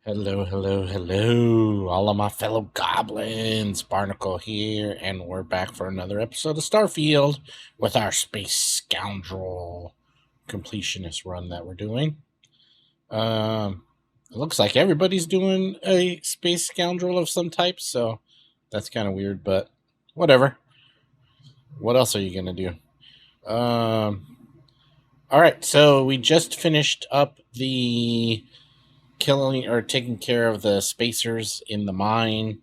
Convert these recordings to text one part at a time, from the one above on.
Hello, hello, hello, all of my fellow goblins. Barnacle here, and we're back for another episode of Starfield with our space scoundrel completionist run that we're doing. It looks like everybody's doing a space scoundrel of some type, so that's kind of weird, but whatever. What else are you gonna do? All right, so we just finished up the killing or taking care of the spacers in the mine,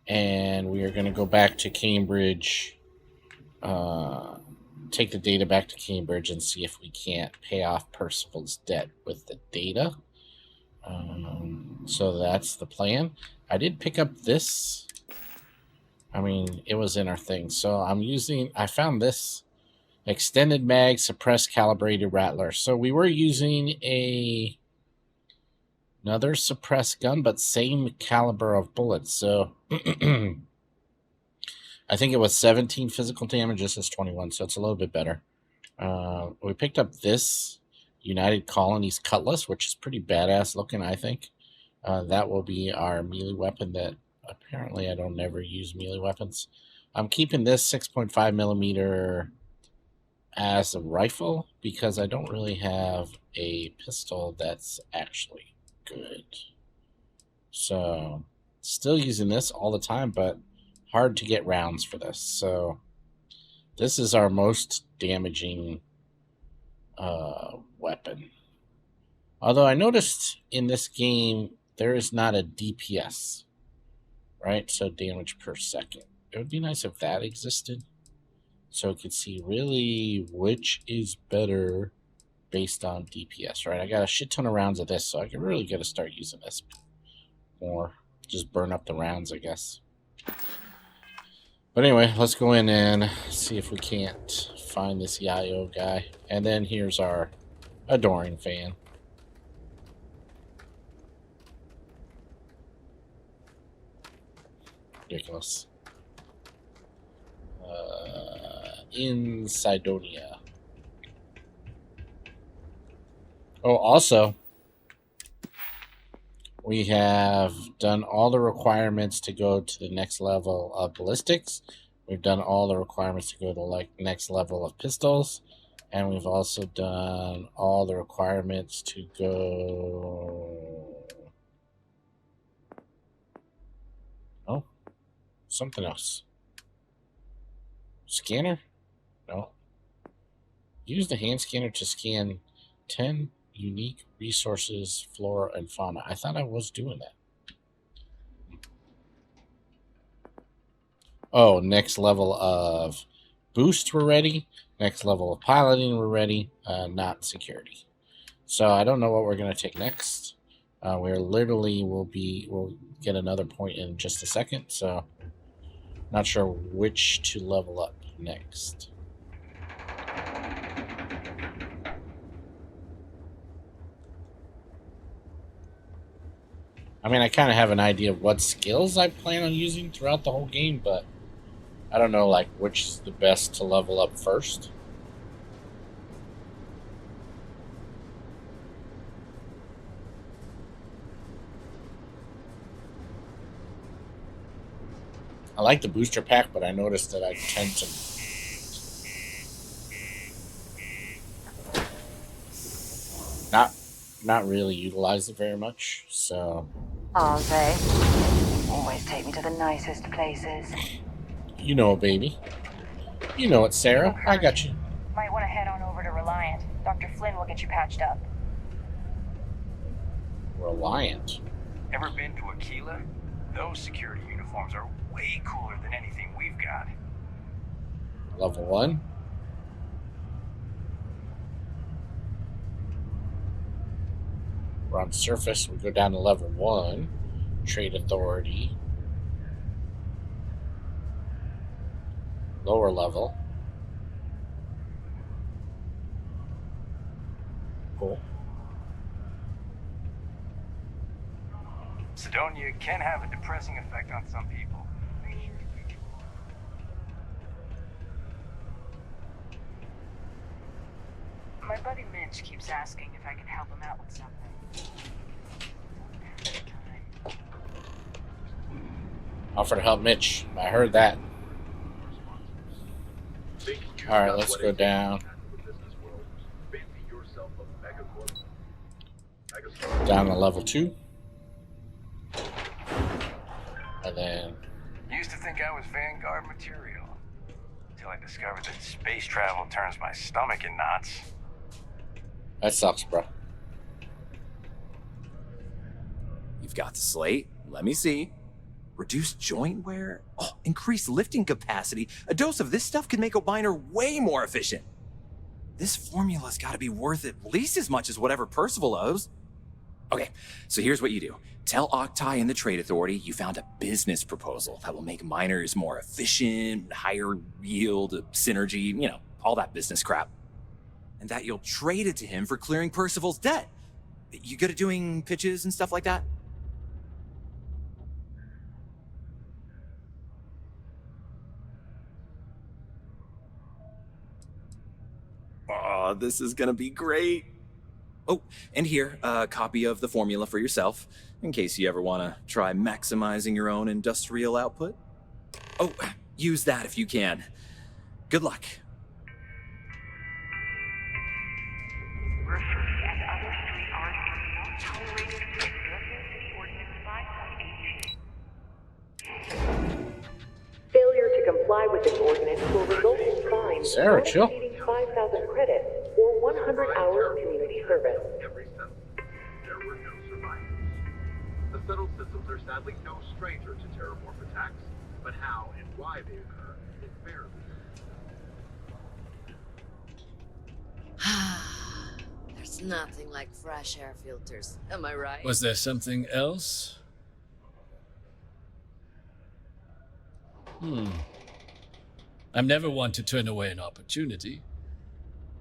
and we are going to go back to Cambridge, take the data back to Cambridge and see if we can't pay off Percival's debt with the data. So that's the plan. I did pick up this. I mean, it was in our thing. So I found this extended mag suppressed calibrated rattler. So we were using another suppressed gun, but same caliber of bullets. So I think it was 17 physical damage. This is 21, so it's a little bit better. We picked up this United Colonies Cutlass, which is pretty badass looking, I think. That will be our melee weapon that apparently I don't never use melee weapons. I'm keeping this 6.5 millimeter as a rifle because I don't really have a pistol that's actually good. So still using this all the time, but hard to get rounds for this. So this is our most damaging weapon. Although I noticed in this game there is not a DPS, right? So damage per second. It would be nice if that existed, so we could see really which is better based on DPS, right? I got a shit ton of rounds of this, so I can really get to start using this more. Just burn up the rounds, I guess. But anyway, let's go in and see if we can't find this Yayo guy. And then here's our adoring fan. Ridiculous. In Sidonia. Oh, also, we have done all the requirements to go to the next level of ballistics. We've done all the requirements to go to next level of pistols. And we've also done all the requirements to go... Oh, something else. Scanner? No. Use the hand scanner to scan 10 unique resources, flora, and fauna. I thought I was doing that. Oh, next level of boost we're ready. Next level of piloting we're ready. Not security. So I don't know what we're going to take next. We're literally we'll get another point in just a second. So not sure which to level up next. I mean, I kind of have an idea of what skills I plan on using throughout the whole game, but I don't know, like, which is the best to level up first. I like the booster pack, but I noticed that I tend to... not really utilize it very much, so... Aren't they? Always take me to the nicest places. You know it, baby. You know it, Sarah. I got you. Might want to head on over to Reliant. Dr. Flynn will get you patched up. Reliant? Ever been to Aquila? Those security uniforms are way cooler than anything we've got. Level 1? We're on surface. We go down to level 1. Trade authority. Lower level. Cool. Sidonia can have a depressing effect on some people. My buddy Mitch keeps asking if I can help him out with something. Offer to help Mitch. I heard that. Alright, let's go down. Down to level 2. And then... Used to think I was Vanguard material. Until I discovered that space travel turns my stomach in knots. That sucks, bro. You've got the slate. Let me see. Reduced joint wear? Oh, increased lifting capacity. A dose of this stuff can make a miner way more efficient. This formula's gotta be worth at least as much as whatever Percival owes. Okay, so here's what you do. Tell Octai and the Trade Authority you found a business proposal that will make miners more efficient, higher yield, synergy, you know, all that business crap. And that you'll trade it to him for clearing Percival's debt. You good at doing pitches and stuff like that? Oh, this is gonna be great. Oh, and here, a copy of the formula for yourself, in case you ever want to try maximizing your own industrial output. Oh, use that if you can. Good luck. Graffiti and other street art are not tolerated in Ordinance 5.18. Failure to comply with this ordinance will result in fines Sarah, chill. exceeding 5,000 credits or 100 hours community service. Every step, there were no survivors. The settled systems are sadly no stranger to terramorph attacks, but how and why they occur is barely. There's nothing like fresh air filters, am I right? Was there something else? I'm never one to turn away an opportunity,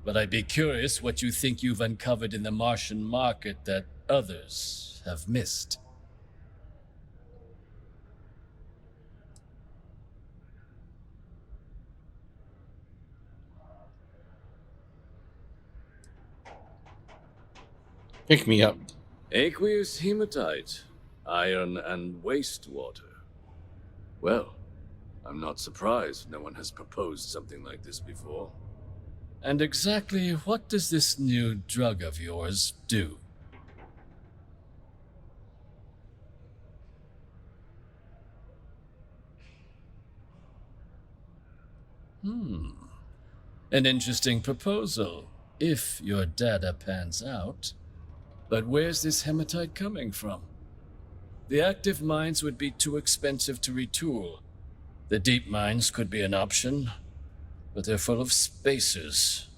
but I'd be curious what you think you've uncovered in the Martian market that others have missed. Pick me up. Aqueous hematite, iron and wastewater. Well, I'm not surprised no one has proposed something like this before. And exactly what does this new drug of yours do? An interesting proposal, if your data pans out. But where's this hematite coming from? The active mines would be too expensive to retool. The deep mines could be an option, but they're full of spacers,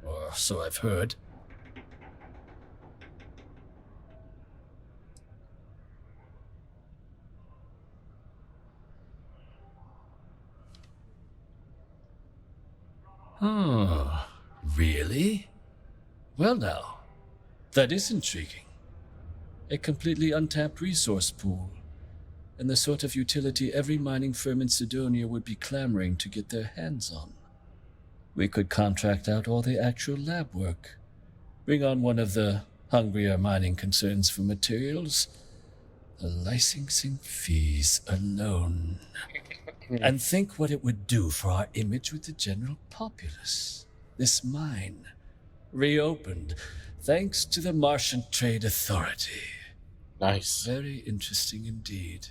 or so I've heard. Oh, really? Well now, that is intriguing. A completely untapped resource pool, and the sort of utility every mining firm in Sidonia would be clamoring to get their hands on. We could contract out all the actual lab work, bring on one of the hungrier mining concerns for materials, the licensing fees alone. And think what it would do for our image with the general populace. This mine, reopened, thanks to the Martian Trade Authority. Nice. Very interesting indeed.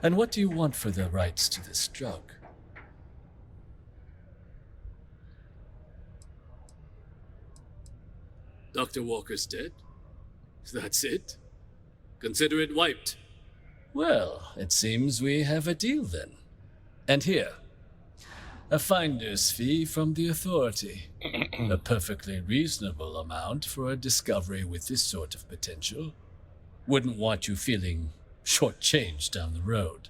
And what do you want for the rights to this drug? Dr. Walker's dead? That's it? Consider it wiped. Well, it seems we have a deal then. And here, a finder's fee from the Authority. A perfectly reasonable amount for a discovery with this sort of potential. Wouldn't want you feeling shortchanged down the road.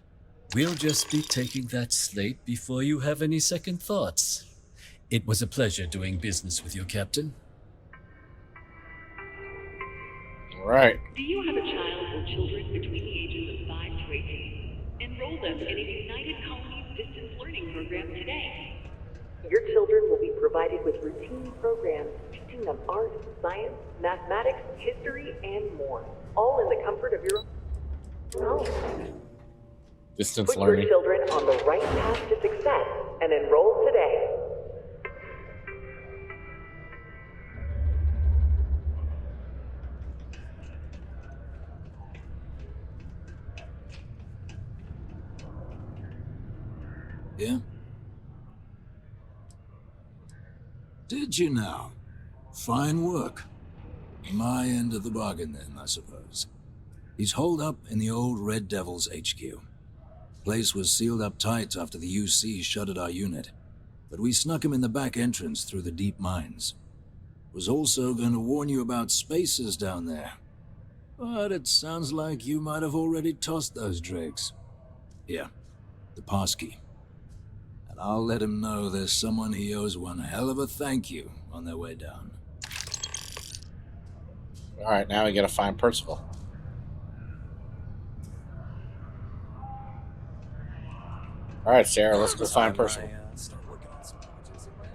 We'll just be taking that slate before you have any second thoughts. It was a pleasure doing business with you, Captain. All right. Do you have a child or children between the ages of 5 to 18? Enroll them in a United Colonies distance learning program today. Your children will be provided with routine programs teaching them art, science, mathematics, history, and more, all in the comfort of your own home. Distance Put your learning. children on the right path to success and enroll today. Yeah? Did you now? Fine work. My end of the bargain then, I suppose. He's holed up in the old Red Devil's HQ. Place was sealed up tight after the UC shuttered our unit, but we snuck him in the back entrance through the deep mines. Was also going to warn you about spacers down there. But it sounds like you might have already tossed those drakes. Here, the passkey. And I'll let him know there's someone he owes one hell of a thank you on their way down. Alright, now we gotta find Percival. Alright, Sarah, let's go find Percival. Start working on some projects of my own.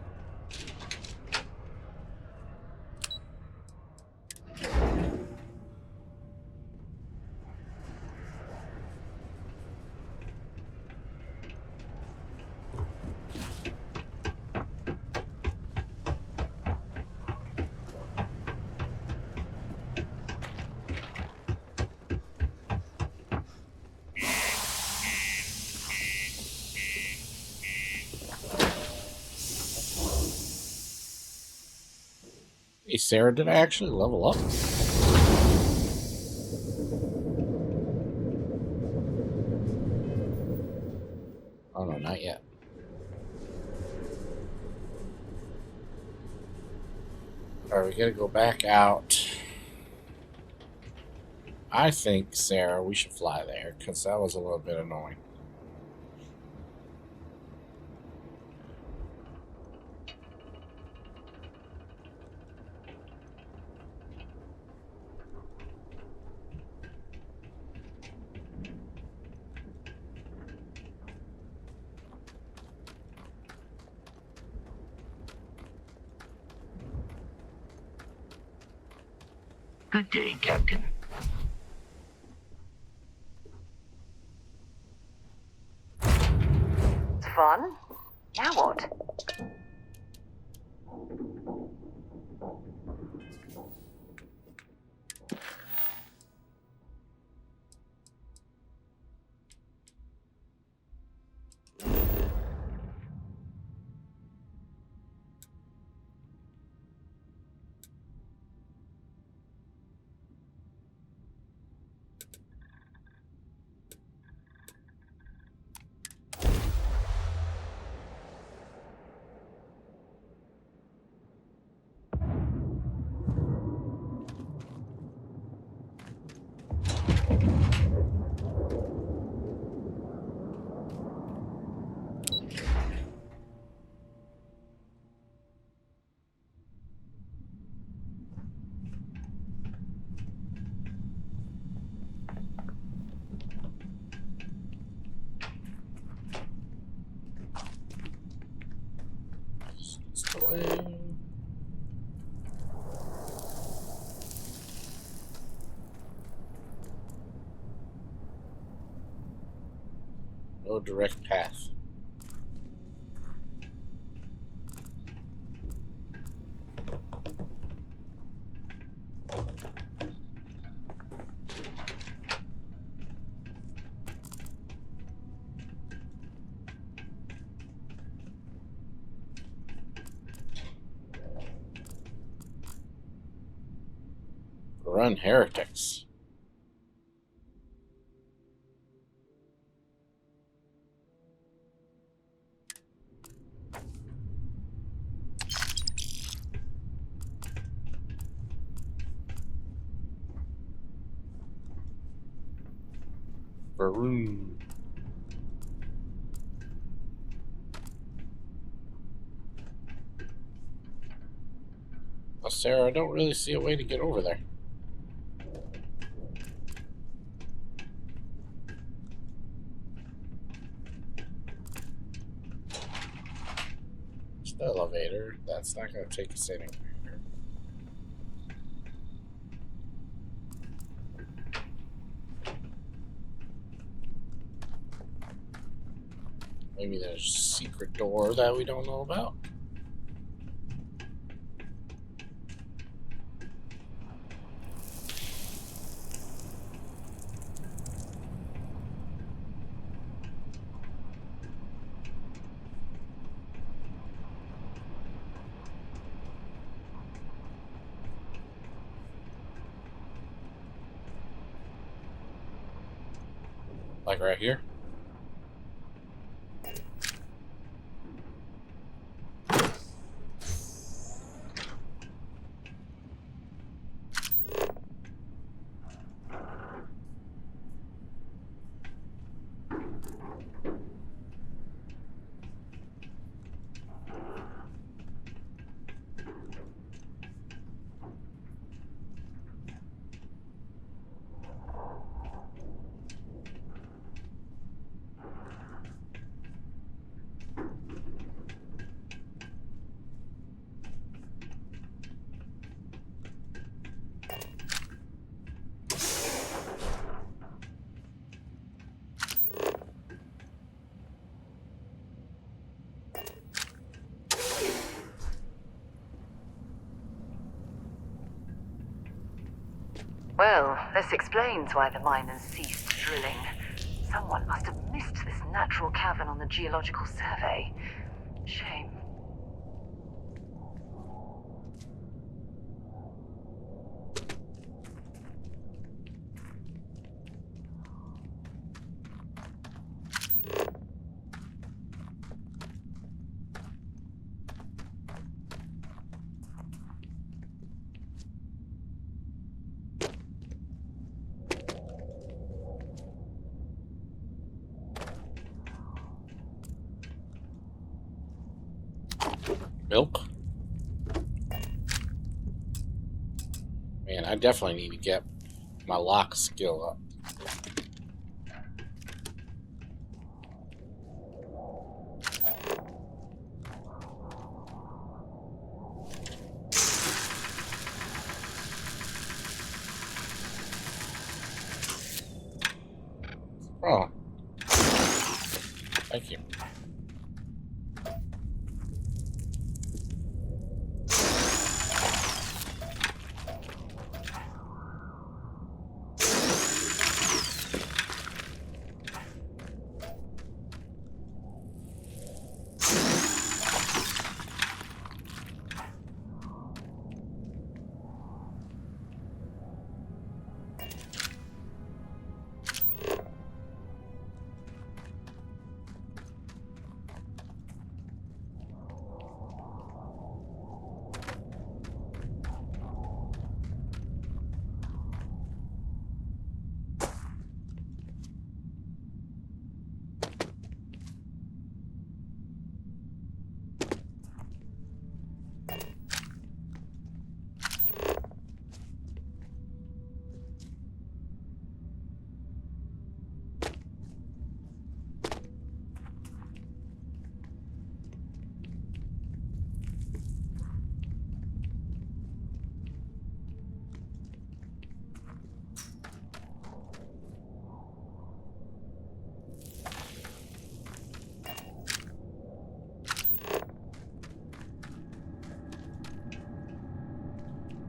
Hey, Sarah, did I actually level up? Oh no, not yet. Alright, we gotta go back out. I think, Sarah, we should fly there, because that was a little bit annoying. Good day, Captain. It's fun. Now what? No direct path. Run heretics. Baroon. Well, Sarah, I don't really see a way to get over there. It's the elevator. That's not going to take us anywhere. Maybe there's a secret door that we don't know about. Like right here. Well, this explains why the miners ceased drilling. Someone must have missed this natural cavern on the geological survey. Shame. Milk? Man, I definitely need to get my lock skill up. Oh. Thank you.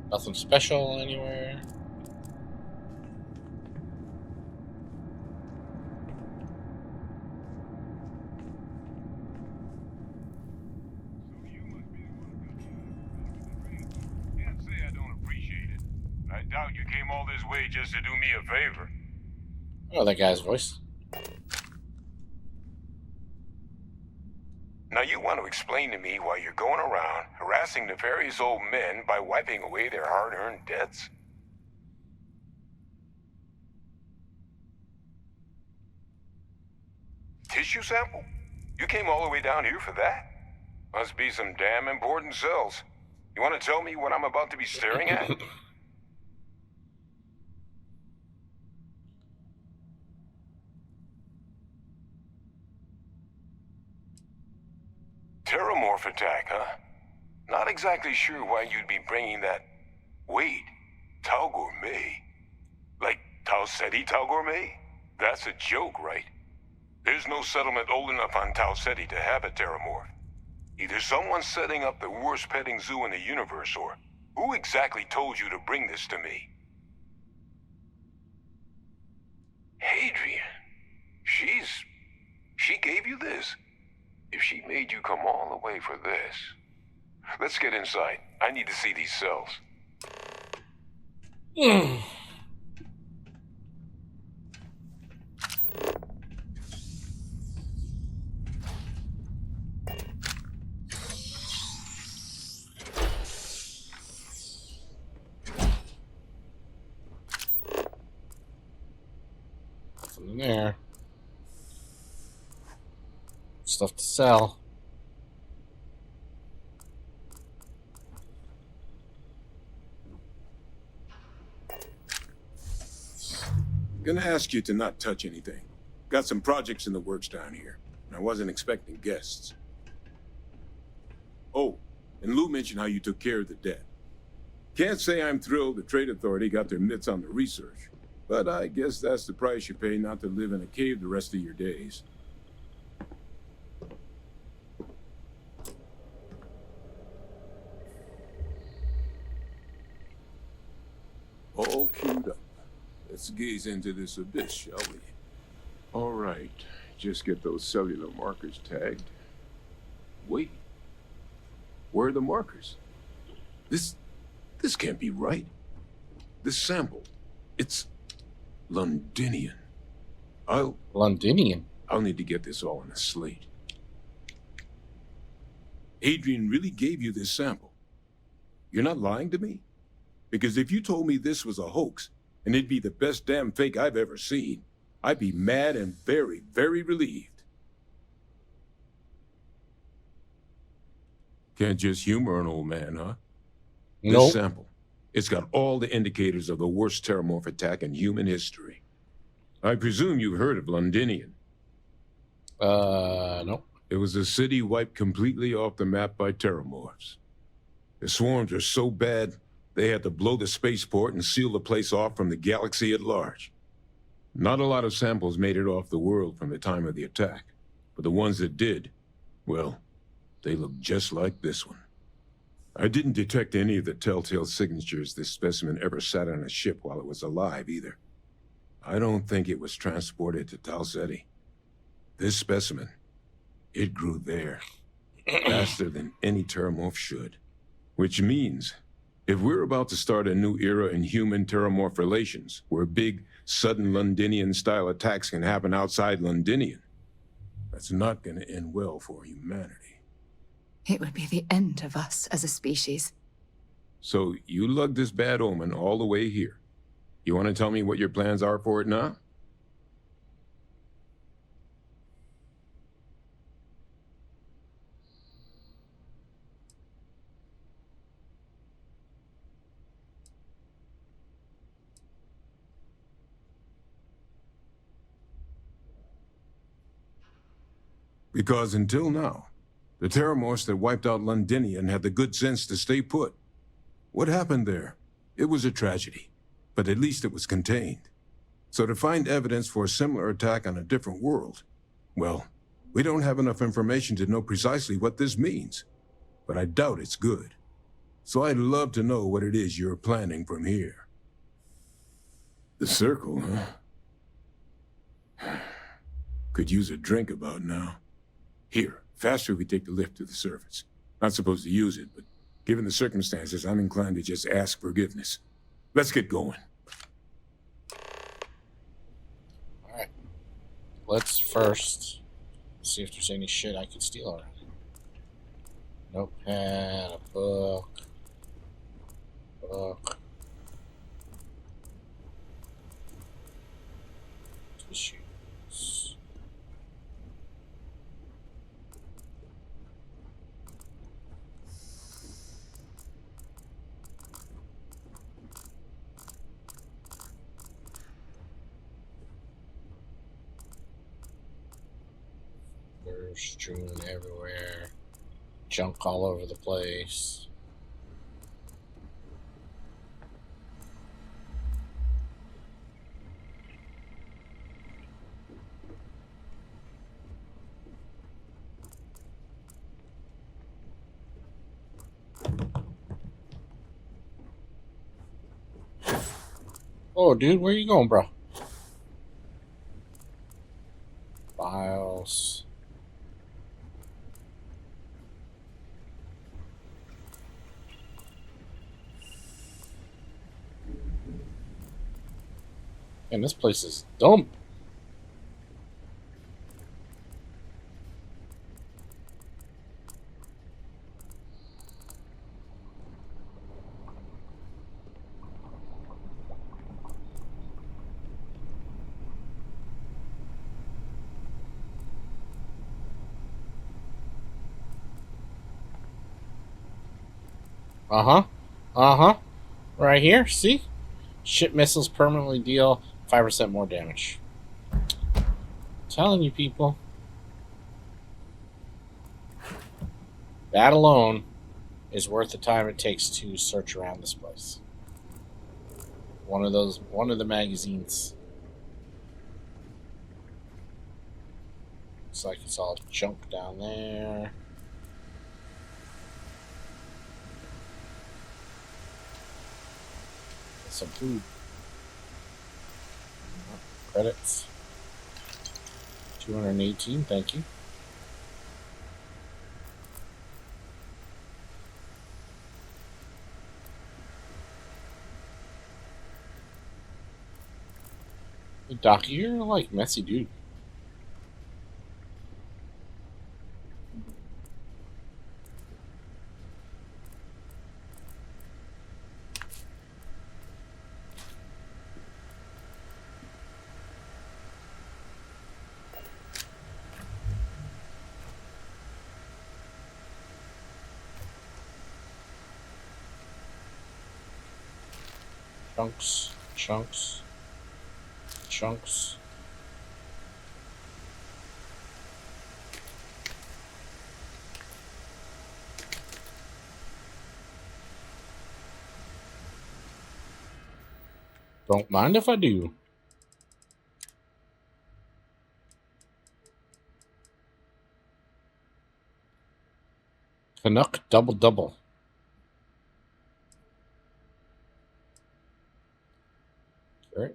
Nothing special anywhere. Can't say I don't appreciate it. I doubt you came all this way just to do me a favor. Oh, that guy's voice. Now you want to explain to me why you're going around harassing nefarious old men by wiping away their hard-earned debts? Tissue sample? You came all the way down here for that? Must be some damn important cells. You want to tell me what I'm about to be staring at? Terramorph attack, huh? Not exactly sure why you'd be bringing that... Wait, Tau Gourmet? Like Tau Ceti Tau Gourmet? That's a joke, right? There's no settlement old enough on Tau Ceti to have a terramorph. Either someone's setting up the worst petting zoo in the universe, or who exactly told you to bring this to me? Hadrian. She gave you this? If she made you come all the way for this... Let's get inside. I need to see these cells. Nothing in there. Stuff to sell. Gonna ask you to not touch anything. Got some projects in the works down here, and I wasn't expecting guests. Oh, and Lou mentioned how you took care of the debt. Can't say I'm thrilled the Trade Authority got their mitts on the research, but I guess that's the price you pay not to live in a cave the rest of your days. All queued up. Let's gaze into this abyss, shall we? All right. Just get those cellular markers tagged. Wait. Where are the markers? This can't be right. This sample, it's Londinian. Londinian? I'll need to get this all on a slate. Hadrian really gave you this sample. You're not lying to me? Because if you told me this was a hoax, and it'd be the best damn fake I've ever seen, I'd be mad and very, very relieved. Can't just humor an old man, huh? Nope. This sample, it's got all the indicators of the worst terramorph attack in human history. I presume you've heard of Londinian. No. It was a city wiped completely off the map by terramorphs. The swarms were so bad, they had to blow the spaceport and seal the place off from the galaxy at large. Not a lot of samples made it off the world from the time of the attack, but the ones that did, well, they look just like this one. I didn't detect any of the telltale signatures this specimen ever sat on a ship while it was alive, either. I don't think it was transported to Tau Ceti. This specimen, it grew there, faster than any terramorph should. Which means, if we're about to start a new era in human-terramorph relations, where big, sudden Londinian-style attacks can happen outside Londinian, that's not going to end well for humanity. It would be the end of us as a species. So you lugged this bad omen all the way here. You want to tell me what your plans are for it now? Because until now, the terramorphs that wiped out Londinian had the good sense to stay put. What happened there? It was a tragedy, but at least it was contained. So to find evidence for a similar attack on a different world, well, we don't have enough information to know precisely what this means. But I doubt it's good. So I'd love to know what it is you're planning from here. The circle, huh? Could use a drink about now. Here, faster we take the lift to the surface. Not supposed to use it, but given the circumstances, I'm inclined to just ask forgiveness. Let's get going. Alright. Let's first see if there's any shit I can steal already. Notepad, a book. Tissues. Strewn everywhere, junk all over the place. Oh, dude, where you going, bro? Files. Man, this place is dumb. Uh-huh. Uh-huh. Right here, see? Ship missiles permanently deal 5% more damage. Telling you, people. That alone is worth the time it takes to search around this place. One of the magazines. Looks like it's all junk down there. Some food. Credits. 218, thank you. Hey, Doc, you're like messy dude. Chunks, chunks, chunks. Don't mind if I do. Canuck double double. Alright.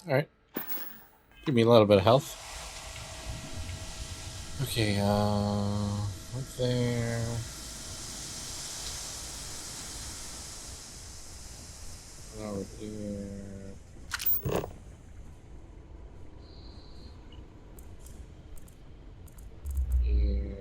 Alright. Give me a little bit of health. Okay, right there. Over here. Here.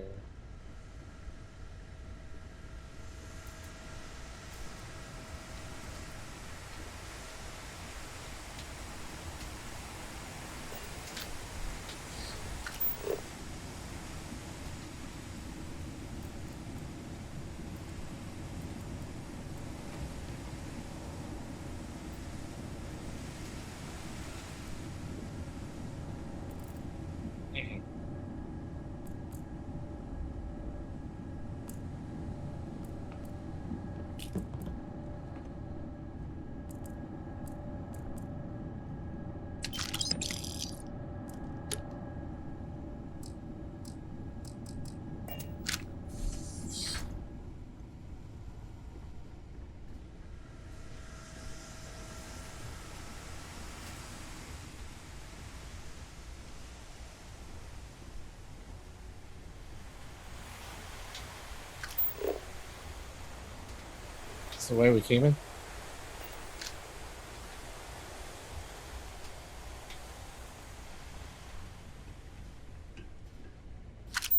That's the way we came in.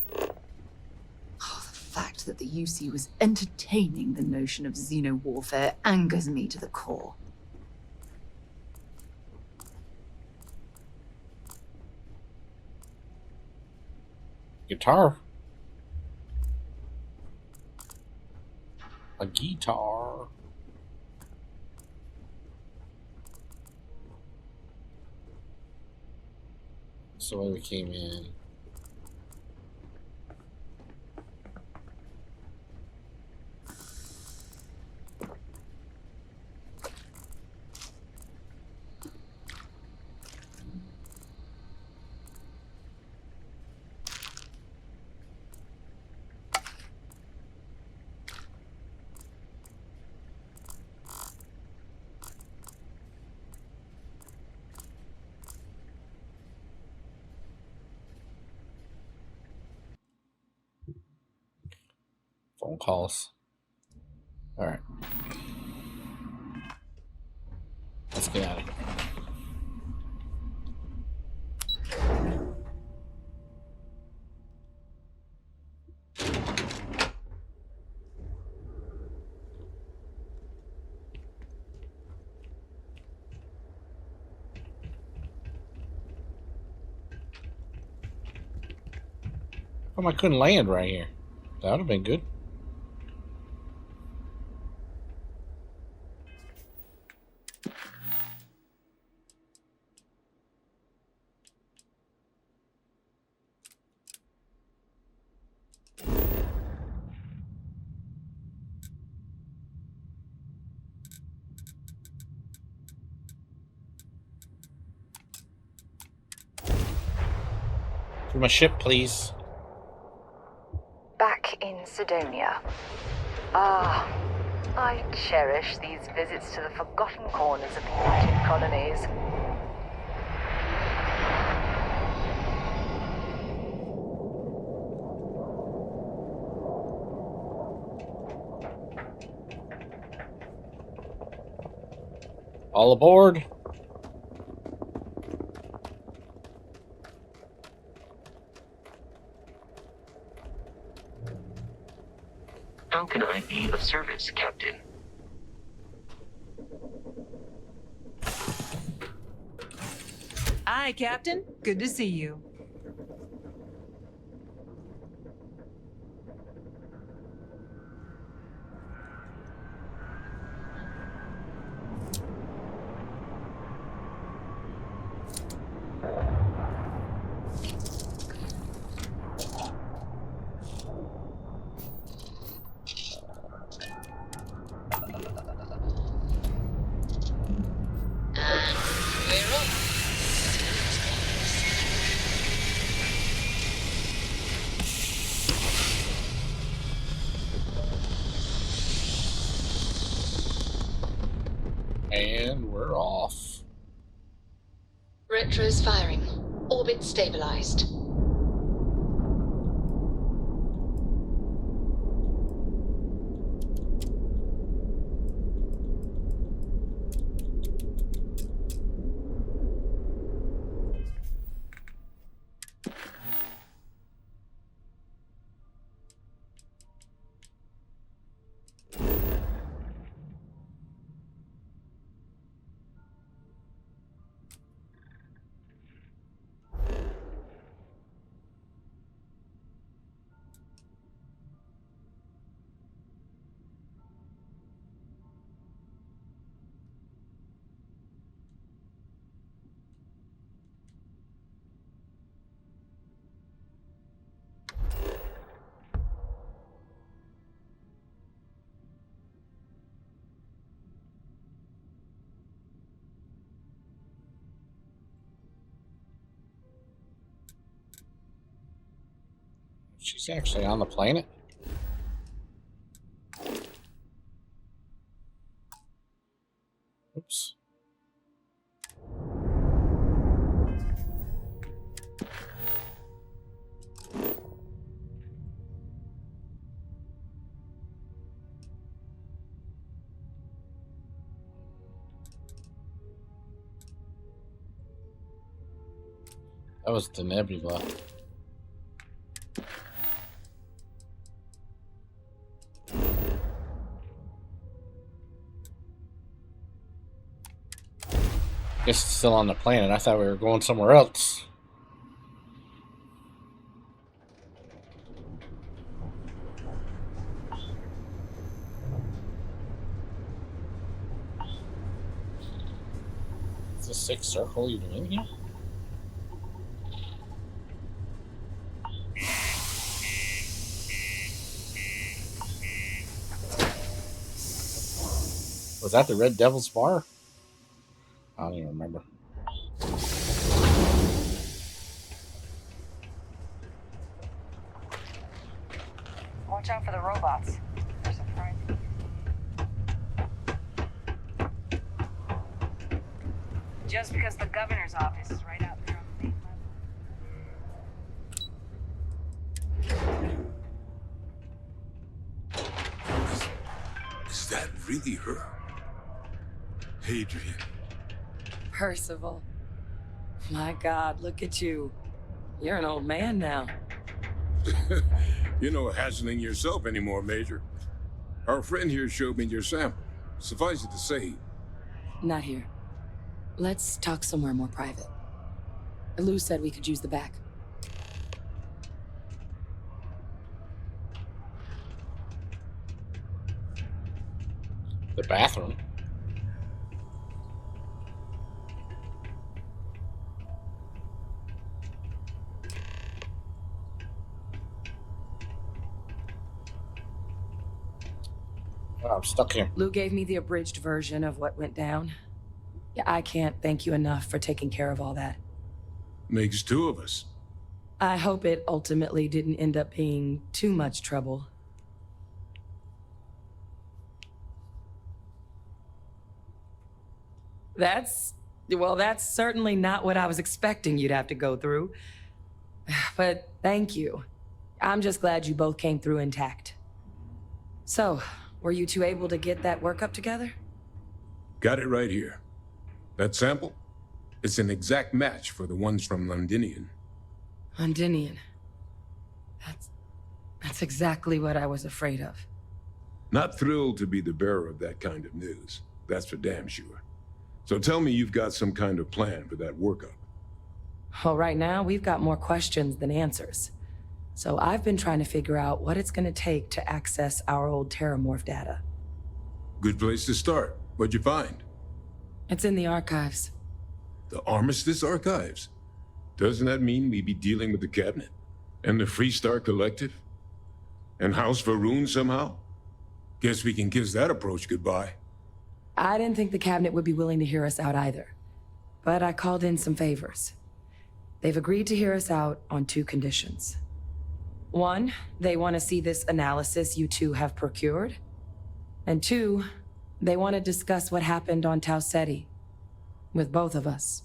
The fact that the UC was entertaining the notion of xeno-warfare angers me to the core. Guitar. A guitar. So when we came in. Phone calls. All right. Let's get out of here. I couldn't land right here. That would have been good. To my ship, please. Back in Sidonia. Ah, I cherish these visits to the forgotten corners of the ancient colonies. All aboard. How can I be of service, Captain? Hi, Captain. Good to see you. And we're off. Retros firing. Orbit stabilized. She's actually on the planet. Oops. That was the nebula. Guess it's still on the planet. I thought we were going somewhere else. the sixth circle even in here? Was that the Red Devil's bar? I don't even remember. Watch out for the robots. They're surprising. Just because the governor's office is right out there on the main level. Is that really her? Hadrian. Percival. My God, look at you. You're an old man now. You're no hassling yourself anymore, Major. Our friend here showed me your sample. Suffice it to say... Not here. Let's talk somewhere more private. Lou said we could use the back. The bathroom? Oh, I'm stuck here. Lou gave me the abridged version of what went down. Yeah, I can't thank you enough for taking care of all that. Makes two of us. I hope it ultimately didn't end up being too much trouble. That's certainly not what I was expecting you'd have to go through. But thank you. I'm just glad you both came through intact. So, were you two able to get that workup together? Got it right here. That sample? It's an exact match for the ones from Londinian. Londinian. That's exactly what I was afraid of. Not thrilled to be the bearer of that kind of news. That's for damn sure. So tell me you've got some kind of plan for that workup. Well, right now, we've got more questions than answers. So I've been trying to figure out what it's going to take to access our old Terramorph data. Good place to start. What'd you find? It's in the archives. The Armistice Archives? Doesn't that mean we'd be dealing with the Cabinet? And the Freestar Collective? And House Varun somehow? Guess we can kiss that approach goodbye. I didn't think the Cabinet would be willing to hear us out either. But I called in some favors. They've agreed to hear us out on two conditions. One, they want to see this analysis you two have procured. And two, they want to discuss what happened on Tau Ceti with both of us.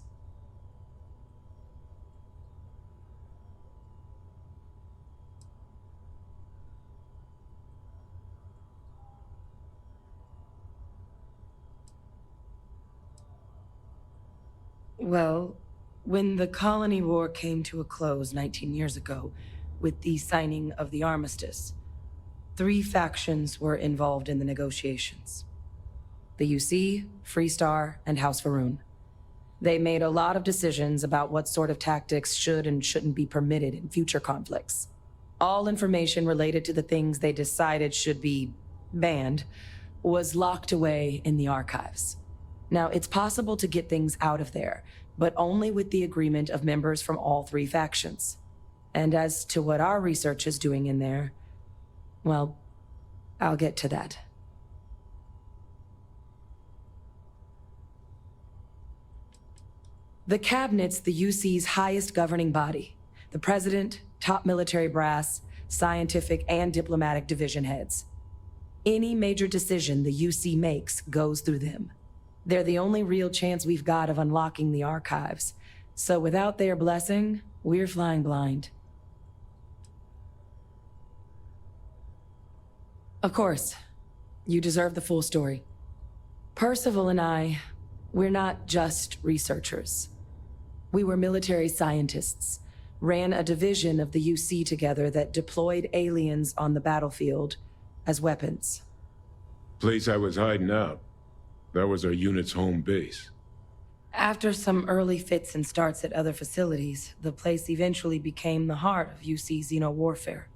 Well, when the colony war came to a close 19 years ago, with the signing of the armistice, 3 factions were involved in the negotiations. The UC, Freestar, and House Varun. They made a lot of decisions about what sort of tactics should and shouldn't be permitted in future conflicts. All information related to the things they decided should be banned was locked away in the archives. Now, it's possible to get things out of there, but only with the agreement of members from all 3 factions. And as to what our research is doing in there, well, I'll get to that. The Cabinet's the UC's highest governing body. The President, top military brass, scientific and diplomatic division heads. Any major decision the UC makes goes through them. They're the only real chance we've got of unlocking the archives. So without their blessing, we're flying blind. Of course, you deserve the full story. Percival and I, we're not just researchers. We were military scientists, ran a division of the UC together that deployed aliens on the battlefield as weapons. Place I was hiding out. That was our unit's home base. After some early fits and starts at other facilities, the place eventually became the heart of UC xeno-warfare.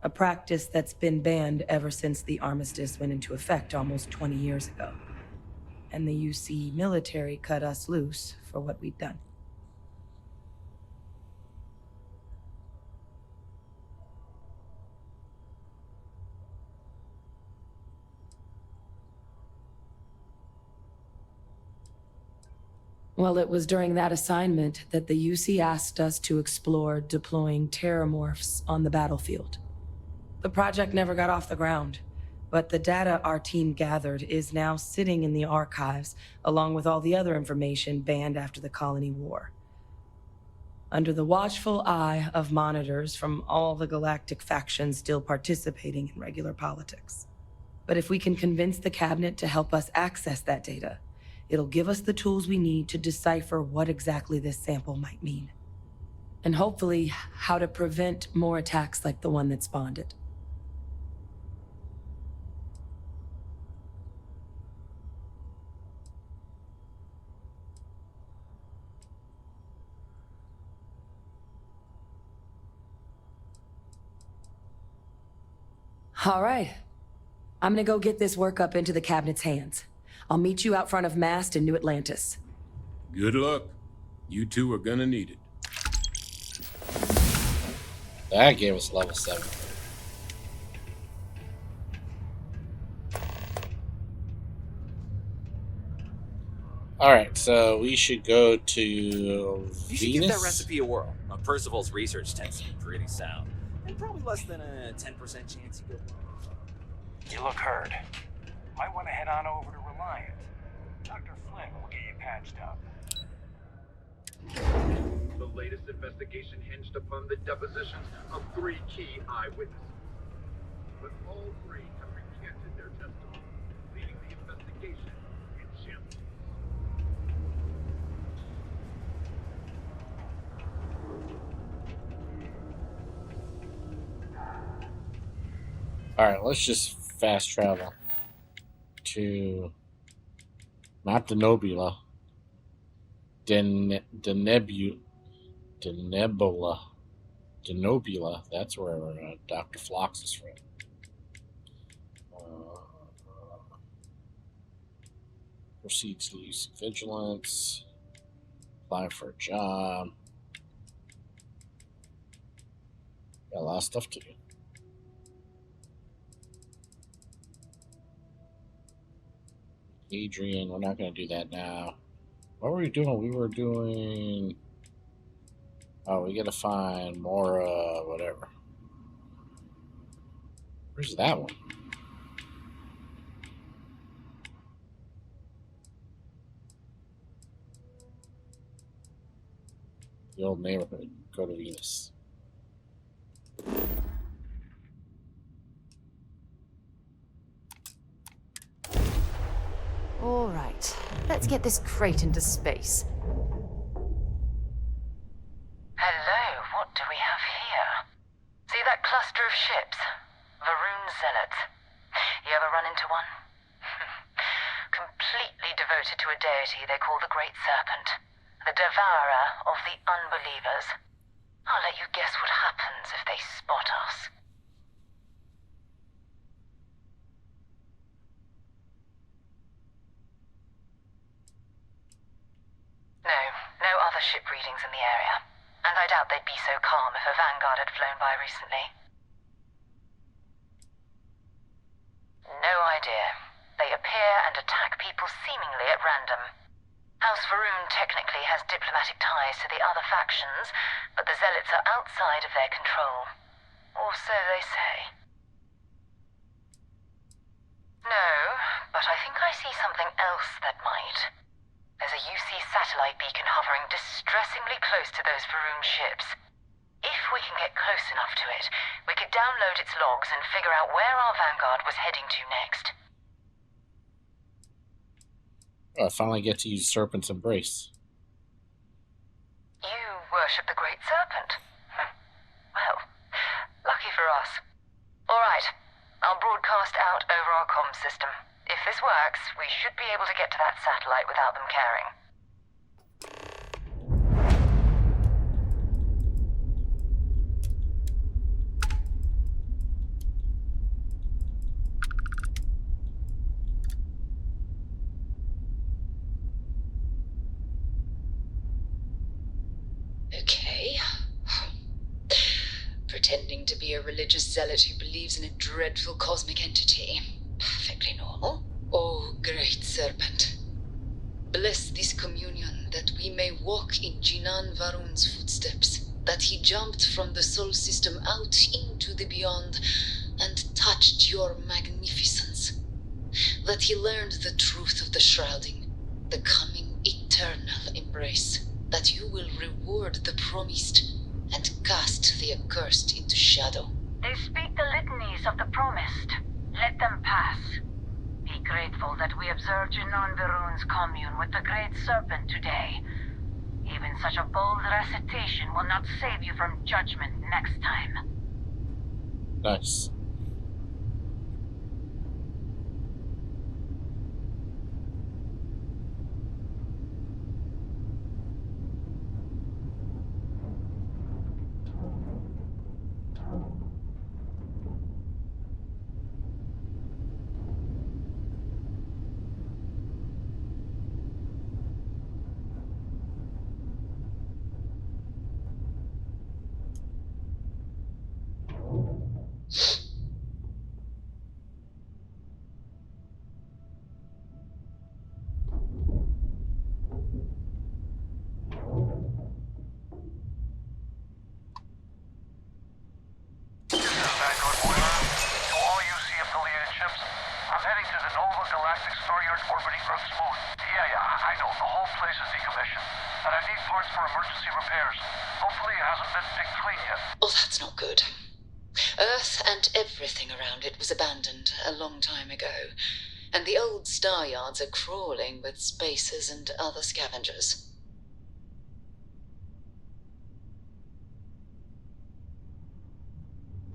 A practice that's been banned ever since the armistice went into effect almost 20 years ago. and the UC military cut us loose for what we'd done. Well, it was during that assignment that the UC asked us to explore deploying terramorphs on the battlefield. The project never got off the ground, but the data our team gathered is now sitting in the archives, along with all the other information banned after the Colony War. Under the watchful eye of monitors from all the galactic factions still participating in regular politics. But if we can convince the cabinet to help us access that data, it'll give us the tools we need to decipher what exactly this sample might mean. And hopefully, how to prevent more attacks like the one that spawned it. All right. I'm gonna go get this workup into the cabinet's hands. I'll meet you out front of Mast in New Atlantis. Good luck. You two are gonna need it. That gave us level 7. Alright, so we should go to You should give Venus. that recipe a whirl. Percival's research tends to be pretty sound. And probably less than a 10% chance you go wrong. You look hurt. Might want to head on over to Reliant. Dr. Flynn will get you patched up. The latest investigation hinged upon the depositions of 3 key eyewitnesses. But all 3 have recanted their testimony, leaving the investigation in shambles. Alright, let's just fast travel to not the Nebula. Denebula. That's where Dr. Phlox is from. Proceeds to use vigilance. Apply for a job. Got a lot of stuff to do. Hadrian, we're not going to do that now. What were we doing? We were doing... Oh, we got to find more, whatever. Where's that one? The old neighborhood. Go to Venus. All right, let's get this crate into space. Hello, what do we have here? See that cluster of ships? Varun Zealots. You ever run into one? Completely devoted to a deity they call the Great Serpent, the devourer of the unbelievers. I'll let you guess what happens if they spot us. No other ship readings in the area. And I doubt they'd be so calm if a Vanguard had flown by recently. No idea. They appear and attack people seemingly at random. House Varun technically has diplomatic ties to the other factions, but the Zealots are outside of their control. Or so they say. No, but I think I see something else that might. There's a UC satellite beacon hovering distressingly close to those Varun ships. If we can get close enough to it, we could download its logs and figure out where our Vanguard was heading to next. Oh, I finally get to use Serpent's Embrace. You worship the Great Serpent? Well, lucky for us. Alright, I'll broadcast out over our comms system. If this works, we should be able to get to that satellite without them caring. pretending to be a religious zealot who believes in a dreadful cosmic entity. Perfectly normal. Oh, great serpent. Bless this communion that we may walk in Jinan Varun's footsteps, that he jumped from the Sol system out into the beyond and touched your magnificence, that he learned the truth of the shrouding, the coming eternal embrace, that you will reward the promised and cast the accursed into shadow. They speak the litanies of the promised. Let them pass. Be grateful that we observed Jinan Varun's commune with the Great Serpent today. Even such a bold recitation will not save you from judgment next time. Nice. Oh, that's not good. Earth and everything around it was abandoned a long time ago, and the old star yards are crawling with spacers and other scavengers.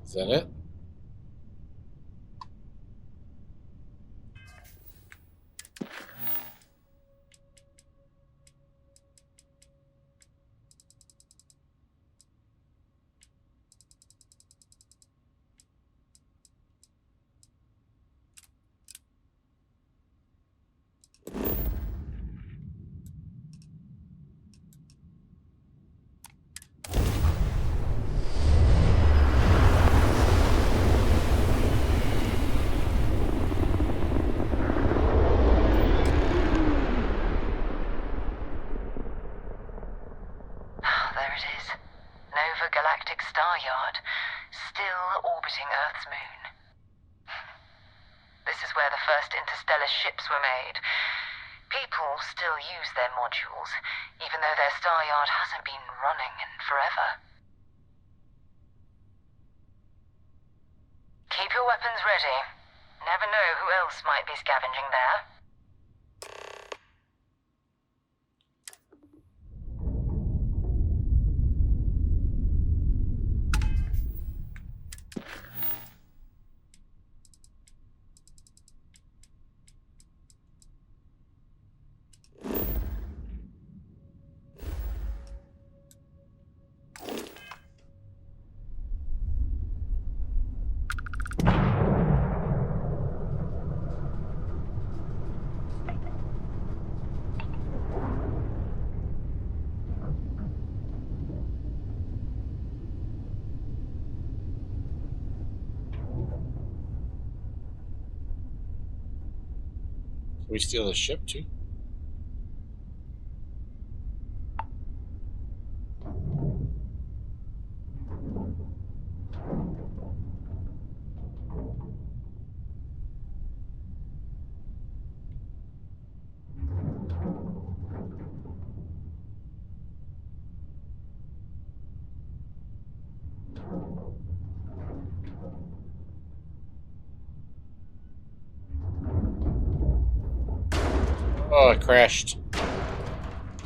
Is that it? There it is. Nova Galactic Star Yard, still orbiting Earth's moon. This is where the first interstellar ships were made. People still use their modules, even though their star yard hasn't been running in forever. Keep your weapons ready. Never know who else might be scavenging there. Can we steal the ship too? Oh, it crashed.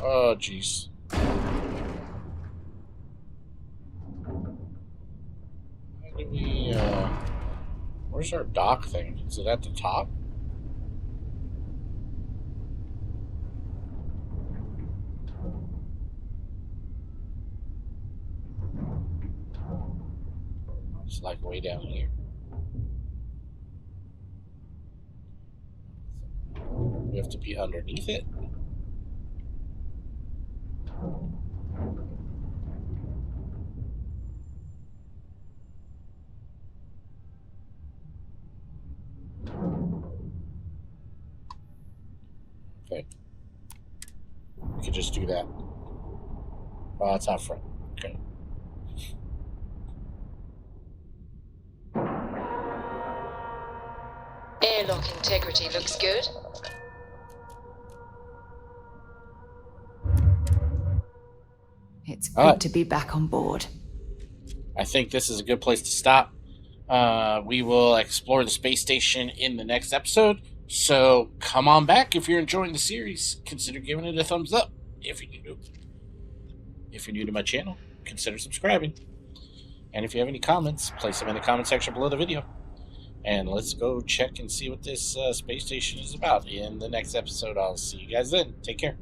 Oh, jeez. How do we, where's our dock thing? Is it at the top? It's like way down here. We have to be underneath it. Okay. We could just do that. Oh, it's out front. Okay. Airlock integrity looks good. It's good to be back on board. I think this is a good place to stop. We will explore the space station in the next episode. So come on back if you're enjoying the series. Consider giving it a thumbs up. If you're new to my channel, consider subscribing. And if you have any comments, place them in the comment section below the video. And let's go check and see what this space station is about in the next episode. I'll see you guys then. Take care.